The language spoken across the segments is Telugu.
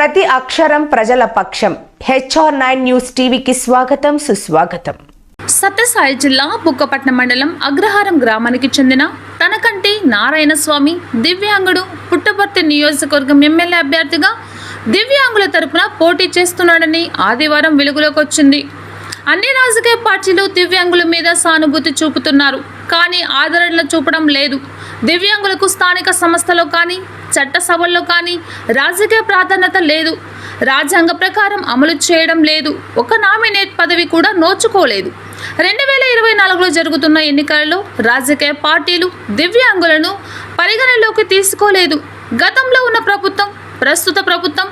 ప్రతి అక్షరం ప్రజల పక్షం. HR9 న్యూస్ టీవీకి స్వాగతం, సుస్వాగతం. సత్యసాయి జిల్లా బుక్కపట్నం మండలం అగ్రహారం గ్రామానికి చెందిన తనకంటి నారాయణ స్వామి దివ్యాంగుడు పుట్టపర్తి నియోజకవర్గం ఎమ్మెల్యే అభ్యర్థిగా దివ్యాంగుల తరపున పోటీ చేస్తున్నాడని ఆదివారం వెలుగులోకి వచ్చింది. అన్ని రాజకీయ పార్టీలు దివ్యాంగుల మీద సానుభూతి చూపుతున్నారు, కానీ ఆదరణ చూపడం లేదు. దివ్యాంగులకు స్థానిక సంస్థలో కానీ చట్టసభల్లో కానీ రాజకీయ ప్రాధాన్యత లేదు. రాజ్యాంగ ప్రకారం అమలు చేయడం లేదు. ఒక నామినేట్ పదవి కూడా నోచుకోలేదు. 2024లో జరుగుతున్న ఎన్నికలలో రాజకీయ పార్టీలు దివ్యాంగులను పరిగణలోకి తీసుకోలేదు. గతంలో ఉన్న ప్రభుత్వం, ప్రస్తుత ప్రభుత్వం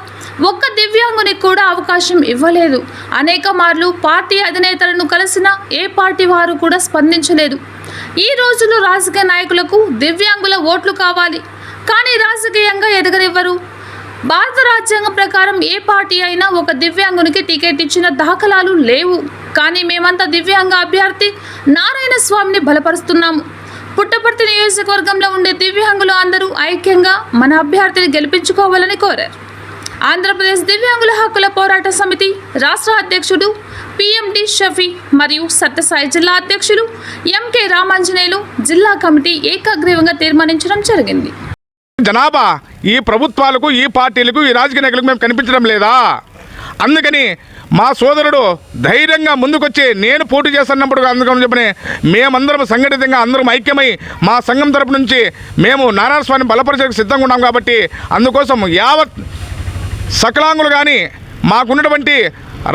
ఒక్క దివ్యాంగునికి కూడా అవకాశం ఇవ్వలేదు. అనేక మార్లు పార్టీ అధినేతలను కలిసిన ఏ పార్టీ వారు కూడా స్పందించలేదు. ఈ రోజుల్లో రాజకీయ నాయకులకు దివ్యాంగుల ఓట్లు కావాలి, కానీ రాజకీయంగా ఎదగనివ్వరు. భారత రాజ్యాంగం ప్రకారం ఏ పార్టీ అయినా ఒక దివ్యాంగునికి టికెట్ ఇచ్చిన దాఖలాలు లేవు. కానీ మేమంతా దివ్యాంగ అభ్యర్థి నారాయణ స్వామిని బలపరుస్తున్నాము. పుట్టపర్తి నియోజకవర్గంలో ఉండే దివ్యాంగులు అందరూ ఐక్యంగా మన అభ్యర్థిని గెలిపించుకోవాలని కోరారు. ఆంధ్రప్రదేశ్ దివ్యాంగుల హక్కుల పోరాట సమితి రాష్ట్ర అధ్యక్షుడు PMD షఫీ మరియు సత్యసాయి జిల్లా అధ్యక్షులు MK రామాంజనేయులు జిల్లా కమిటీ ఏకగ్రీవంగా తీర్మానించడం జరిగింది. జనాభా ఈ ప్రభుత్వాలకు, ఈ పార్టీలకు, ఈ రాజకీయ నాయకులకు మేము కనిపించడం లేదా? అందుకని మా సోదరుడు ధైర్యంగా ముందుకొచ్చి నేను పోటీ చేస్తున్నప్పుడు అందుకని చెప్పని మేమందరం సంఘటితంగా అందరం ఐక్యమై మా సంఘం తరపు నుంచి మేము నారాయణ స్వామిని బలపరచడానికి సిద్ధంగా ఉన్నాం. కాబట్టి అందుకోసం యావత్ సకలాంగులు కానీ మాకున్నటువంటి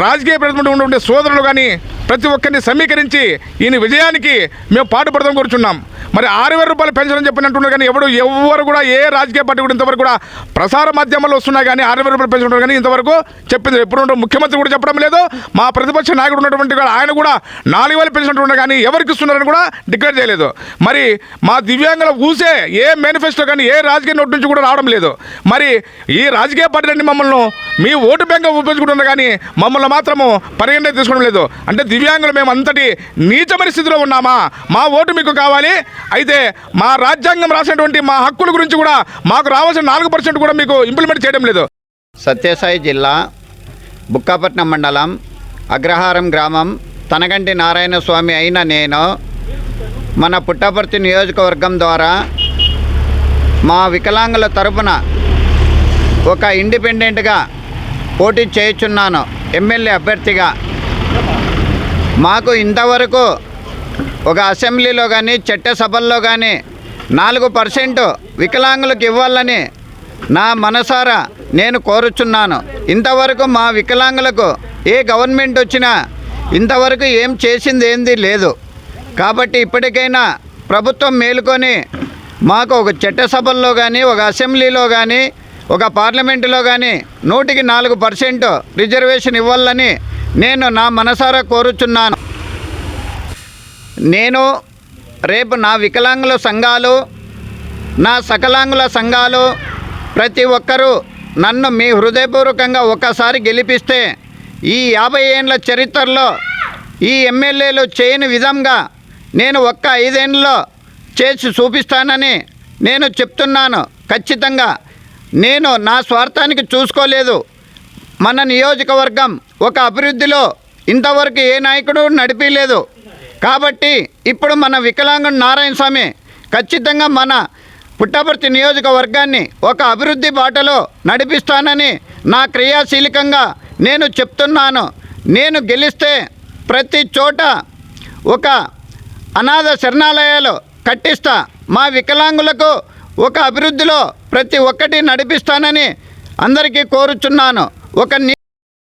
రాజకీయ ప్రతినిధులు ఉన్నటువంటి సోదరులు కానీ ప్రతి ఒక్కరిని సమీకరించి ఈయన విజయానికి మేము పాటుపడదాం కోరుచున్నాం. మరి 6,000 రూపాయలు పెన్షన్ అని చెప్పినట్టున్నారు, కానీ ఎవరు కూడా ఏ రాజకీయ పార్టీ కూడా ఇంతవరకు కూడా ప్రసార మాధ్యమాల్లో వస్తున్నాయి, కానీ 6,000 రూపాయలు పెన్షన్ ఉన్నారు, కానీ ఇంతవరకు చెప్పింది ఎప్పుడు ముఖ్యమంత్రి కూడా చెప్పడం లేదు. మా ప్రతిపక్ష నాయకుడు ఉన్నటువంటి ఆయన కూడా 4,000 పెన్షన్ ఉన్నారు, కానీ ఎవరికి ఇస్తున్నారని కూడా డిక్లేర్ చేయలేదు. మరి మా దివ్యాంగుల ఊసే ఏ మేనిఫెస్టో కానీ ఏ రాజకీయ నోటి నుంచి కూడా రావడం లేదు. మరి ఈ రాజకీయ పార్టీలన్నీ మమ్మల్ని మీ ఓటు బ్యాంక్గా ఉపయోగించుకుంటున్నారు, కానీ మమ్మల్ని మాత్రము పరిగణన తీసుకోవడం లేదు. అంటే దివ్యాంగులు మేము అంతటి నీచమైన స్థితిలో ఉన్నామా? మా ఓటు మీకు కావాలి. అయితే మా రాజ్యాంగం రాసినటువంటి మా హక్కుల గురించి కూడా మాకు రావాల్సిన 4% కూడా మీకు ఇంప్లిమెంట్ చేయడం లేదు. సత్యసాయి జిల్లా బుక్కాపట్నం మండలం అగ్రహారం గ్రామం తనకంటి నారాయణ స్వామి అయిన నేను మన పుట్టపర్తి నియోజకవర్గం ద్వారా మా వికలాంగుల తరపున ఒక ఇండిపెండెంట్గా పోటీ చేయుచున్నాను ఎమ్మెల్యే అభ్యర్థిగా. మాకు ఇంతవరకు ఒక అసెంబ్లీలో కానీ చట్టసభల్లో కానీ 4% వికలాంగులకు ఇవ్వాలని నా మనసారా నేను కోరుచున్నాను. ఇంతవరకు మా వికలాంగులకు ఏ గవర్నమెంట్ వచ్చినా ఇంతవరకు ఏం చేసింది ఏంది లేదు. కాబట్టి ఇప్పటికైనా ప్రభుత్వం మేలుకొని మాకు ఒక చట్టసభల్లో కానీ, ఒక అసెంబ్లీలో కానీ, ఒక పార్లమెంటులో కానీ 100% రిజర్వేషన్ ఇవ్వాలని నేను నా మనసారా కోరుచున్నాను. నేను రేపు నా వికలాంగుల సంఘాలు, నా సకలాంగుల సంఘాలు ప్రతి ఒక్కరూ నన్ను మీ హృదయపూర్వకంగా ఒక్కసారి గెలిపిస్తే ఈ 50 ఏళ్ళ చరిత్రలో ఈ ఎమ్మెల్యేలు చేయని విధంగా నేను ఒక్క 5 ఏళ్ళలో చేసి చూపిస్తానని నేను చెప్తున్నాను. ఖచ్చితంగా నేను నా స్వార్థానికి చూసుకోలేదు. మన నియోజకవర్గం ఒక అభివృద్ధిలో ఇంతవరకు ఏ నాయకుడు నడిపిలేదు. కాబట్టి ఇప్పుడు మన వికలాంగుడు నారాయణ స్వామి ఖచ్చితంగా మన పుట్టపర్తి నియోజకవర్గాన్ని ఒక అభివృద్ధి బాటలో నడిపిస్తానని నా క్రియాశీలకంగా నేను చెప్తున్నాను. నేను గెలిస్తే ప్రతి చోట ఒక అనాథ శరణాలయాలు కట్టిస్తా. మా వికలాంగులకు ఒక అభివృద్ధిలో ప్రతి ఒక్కటి నడిపిస్తానని అందరికీ కోరుచున్నాను. ఒక